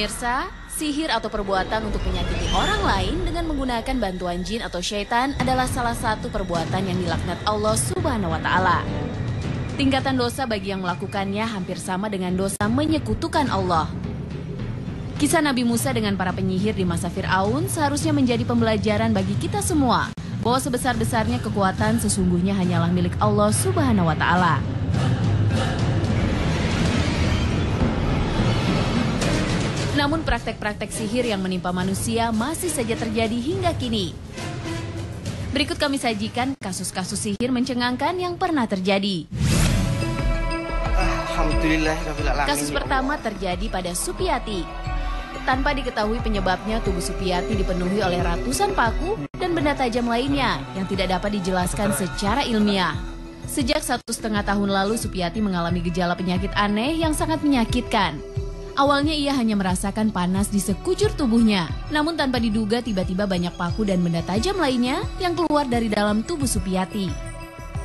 Pemirsa, sihir atau perbuatan untuk menyakiti orang lain dengan menggunakan bantuan jin atau syaitan adalah salah satu perbuatan yang dilaknat Allah Subhanahu wa Ta'ala. Tingkatan dosa bagi yang melakukannya hampir sama dengan dosa menyekutukan Allah. Kisah Nabi Musa dengan para penyihir di masa Fir'aun seharusnya menjadi pembelajaran bagi kita semua bahwa sebesar-besarnya kekuatan sesungguhnya hanyalah milik Allah Subhanahu wa Ta'ala. Namun praktek-praktek sihir yang menimpa manusia masih saja terjadi hingga kini. Berikut kami sajikan kasus-kasus sihir mencengangkan yang pernah terjadi. Kasus pertama terjadi pada Supiati. Tanpa diketahui penyebabnya, tubuh Supiati dipenuhi oleh ratusan paku dan benda tajam lainnya yang tidak dapat dijelaskan secara ilmiah. Sejak 1,5 tahun lalu, Supiati mengalami gejala penyakit aneh yang sangat menyakitkan. Awalnya ia hanya merasakan panas di sekujur tubuhnya, namun tanpa diduga tiba-tiba banyak paku dan benda tajam lainnya yang keluar dari dalam tubuh Supiati.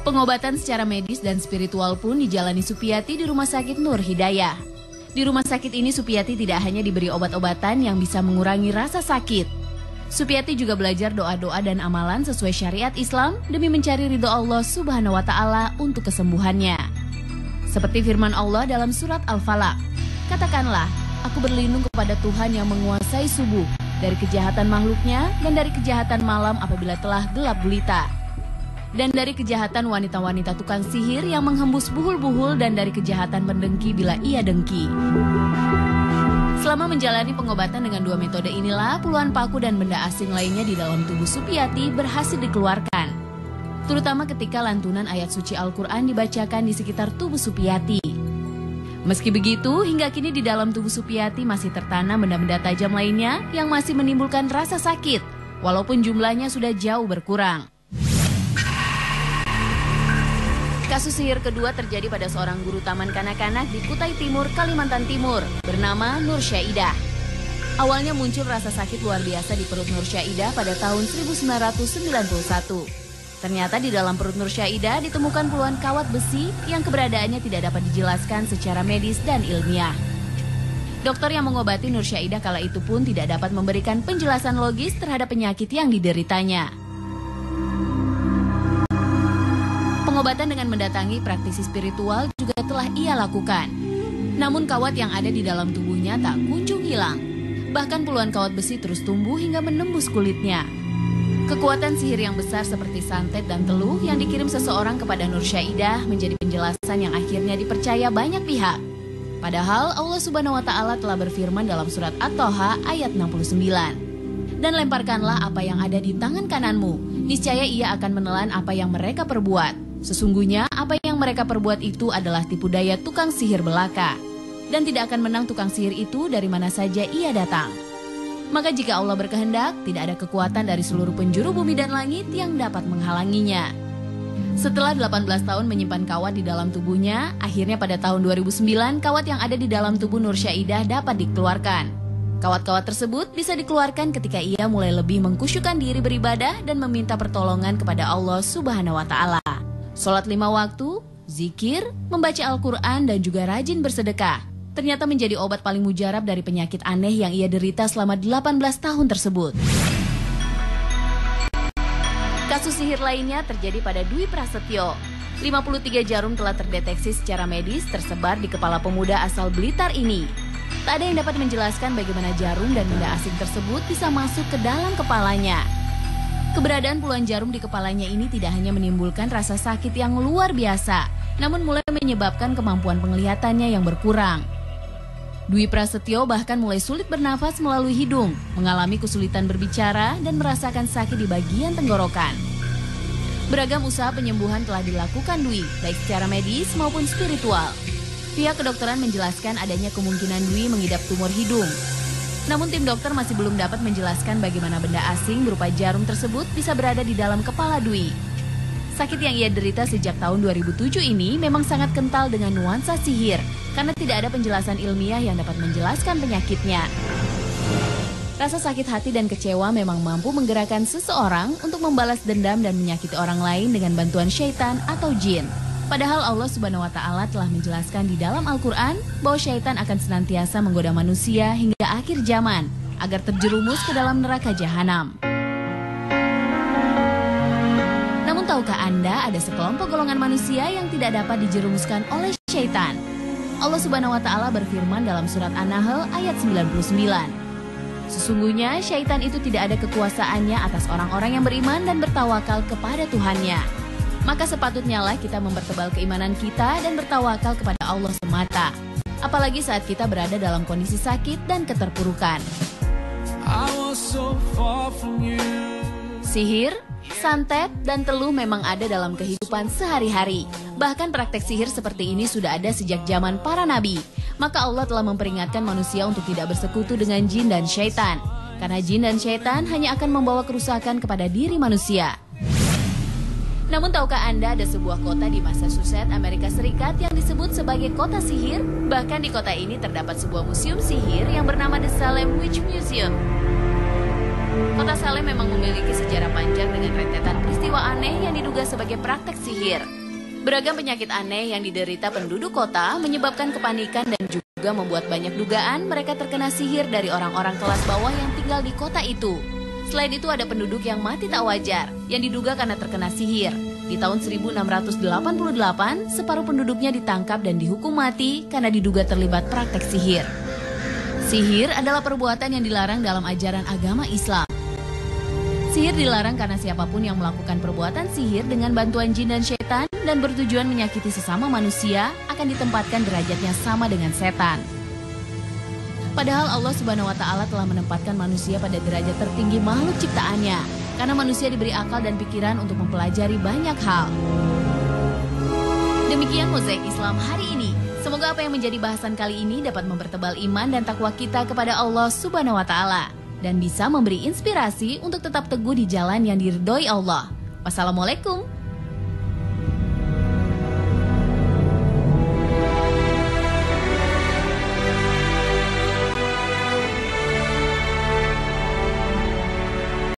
Pengobatan secara medis dan spiritual pun dijalani Supiati di Rumah Sakit Nur Hidayah. Di rumah sakit ini Supiati tidak hanya diberi obat-obatan yang bisa mengurangi rasa sakit. Supiati juga belajar doa-doa dan amalan sesuai syariat Islam demi mencari ridho Allah Subhanahu wa Ta'ala untuk kesembuhannya. Seperti firman Allah dalam surat Al-Falaq, katakanlah, aku berlindung kepada Tuhan yang menguasai subuh, dari kejahatan makhluknya dan dari kejahatan malam apabila telah gelap gulita. Dan dari kejahatan wanita-wanita tukang sihir yang menghembus buhul-buhul dan dari kejahatan pendengki bila ia dengki. Selama menjalani pengobatan dengan 2 metode inilah, puluhan paku dan benda asing lainnya di dalam tubuh Supiati berhasil dikeluarkan. Terutama ketika lantunan ayat suci Al-Quran dibacakan di sekitar tubuh Supiati. Meski begitu, hingga kini di dalam tubuh Supiati masih tertanam benda-benda tajam lainnya yang masih menimbulkan rasa sakit, walaupun jumlahnya sudah jauh berkurang. Kasus sihir kedua terjadi pada seorang guru taman kanak-kanak di Kutai Timur, Kalimantan Timur, bernama Nur Syaidah. Awalnya muncul rasa sakit luar biasa di perut Nur Syaidah pada tahun 1991. Ternyata di dalam perut Nur Syaidah ditemukan puluhan kawat besi yang keberadaannya tidak dapat dijelaskan secara medis dan ilmiah. Dokter yang mengobati Nur Syaidah kala itu pun tidak dapat memberikan penjelasan logis terhadap penyakit yang dideritanya. Pengobatan dengan mendatangi praktisi spiritual juga telah ia lakukan. Namun kawat yang ada di dalam tubuhnya tak kunjung hilang. Bahkan puluhan kawat besi terus tumbuh hingga menembus kulitnya. Kekuatan sihir yang besar seperti santet dan teluh yang dikirim seseorang kepada Nur Syaidah menjadi penjelasan yang akhirnya dipercaya banyak pihak. Padahal Allah Subhanahu wa Ta'ala telah berfirman dalam surat At-Toha ayat 69. Dan lemparkanlah apa yang ada di tangan kananmu, niscaya ia akan menelan apa yang mereka perbuat. Sesungguhnya apa yang mereka perbuat itu adalah tipu daya tukang sihir belaka. Dan tidak akan menang tukang sihir itu dari mana saja ia datang. Maka jika Allah berkehendak, tidak ada kekuatan dari seluruh penjuru bumi dan langit yang dapat menghalanginya. Setelah 18 tahun menyimpan kawat di dalam tubuhnya, akhirnya pada tahun 2009 kawat yang ada di dalam tubuh Nur Syaidah dapat dikeluarkan. Kawat-kawat tersebut bisa dikeluarkan ketika ia mulai lebih mengkusyukkan diri beribadah dan meminta pertolongan kepada Allah Subhanahu wa Ta'ala. Sholat 5 waktu, zikir, membaca Al-Quran, dan juga rajin bersedekah. Ternyata menjadi obat paling mujarab dari penyakit aneh yang ia derita selama 18 tahun tersebut. Kasus sihir lainnya terjadi pada Dwi Prasetyo. 53 jarum telah terdeteksi secara medis tersebar di kepala pemuda asal Blitar ini. Tak ada yang dapat menjelaskan bagaimana jarum dan benda asing tersebut bisa masuk ke dalam kepalanya. Keberadaan puluhan jarum di kepalanya ini tidak hanya menimbulkan rasa sakit yang luar biasa, namun mulai menyebabkan kemampuan penglihatannya yang berkurang. Dwi Prasetyo bahkan mulai sulit bernafas melalui hidung, mengalami kesulitan berbicara, dan merasakan sakit di bagian tenggorokan. Beragam usaha penyembuhan telah dilakukan Dwi, baik secara medis maupun spiritual. Pihak kedokteran menjelaskan adanya kemungkinan Dwi mengidap tumor hidung. Namun tim dokter masih belum dapat menjelaskan bagaimana benda asing berupa jarum tersebut bisa berada di dalam kepala Dwi. Sakit yang ia derita sejak tahun 2007 ini memang sangat kental dengan nuansa sihir, karena tidak ada penjelasan ilmiah yang dapat menjelaskan penyakitnya. Rasa sakit hati dan kecewa memang mampu menggerakkan seseorang untuk membalas dendam dan menyakiti orang lain dengan bantuan syaitan atau jin. Padahal Allah Subhanahu wa Ta'ala telah menjelaskan di dalam Al-Quran bahwa syaitan akan senantiasa menggoda manusia hingga akhir zaman agar terjerumus ke dalam neraka jahanam. Namun tahukah Anda ada sekelompok golongan manusia yang tidak dapat dijerumuskan oleh syaitan? Allah Subhanahu wa Ta'ala berfirman dalam surat An-Nahl ayat 99. Sesungguhnya syaitan itu tidak ada kekuasaannya atas orang-orang yang beriman dan bertawakal kepada Tuhannya. Maka sepatutnya lah kita mempertebal keimanan kita dan bertawakal kepada Allah semata. Apalagi saat kita berada dalam kondisi sakit dan keterpurukan. Sihir, santet, dan teluh memang ada dalam kehidupan sehari-hari. Bahkan praktek sihir seperti ini sudah ada sejak zaman para nabi. Maka Allah telah memperingatkan manusia untuk tidak bersekutu dengan jin dan syaitan. Karena jin dan syaitan hanya akan membawa kerusakan kepada diri manusia. Namun tahukah Anda ada sebuah kota di Massachusetts, Amerika Serikat yang disebut sebagai kota sihir? Bahkan di kota ini terdapat sebuah museum sihir yang bernama The Salem Witch Museum. Kota Salem memang memiliki sejarah panjang dengan rentetan peristiwa aneh yang diduga sebagai praktek sihir. Beragam penyakit aneh yang diderita penduduk kota menyebabkan kepanikan dan juga membuat banyak dugaan mereka terkena sihir dari orang-orang kelas bawah yang tinggal di kota itu. Selain itu ada penduduk yang mati tak wajar, yang diduga karena terkena sihir. Di tahun 1688, separuh penduduknya ditangkap dan dihukum mati karena diduga terlibat praktek sihir. Sihir adalah perbuatan yang dilarang dalam ajaran agama Islam. Sihir dilarang karena siapapun yang melakukan perbuatan sihir dengan bantuan jin dan syaitan dan bertujuan menyakiti sesama manusia akan ditempatkan derajatnya sama dengan setan. Padahal Allah Subhanahu wa Ta'ala telah menempatkan manusia pada derajat tertinggi makhluk ciptaannya, karena manusia diberi akal dan pikiran untuk mempelajari banyak hal. Demikian Mozaik Islam hari ini. Semoga apa yang menjadi bahasan kali ini dapat mempertebal iman dan takwa kita kepada Allah Subhanahu wa Ta'ala dan bisa memberi inspirasi untuk tetap teguh di jalan yang diridhoi Allah. Wassalamualaikum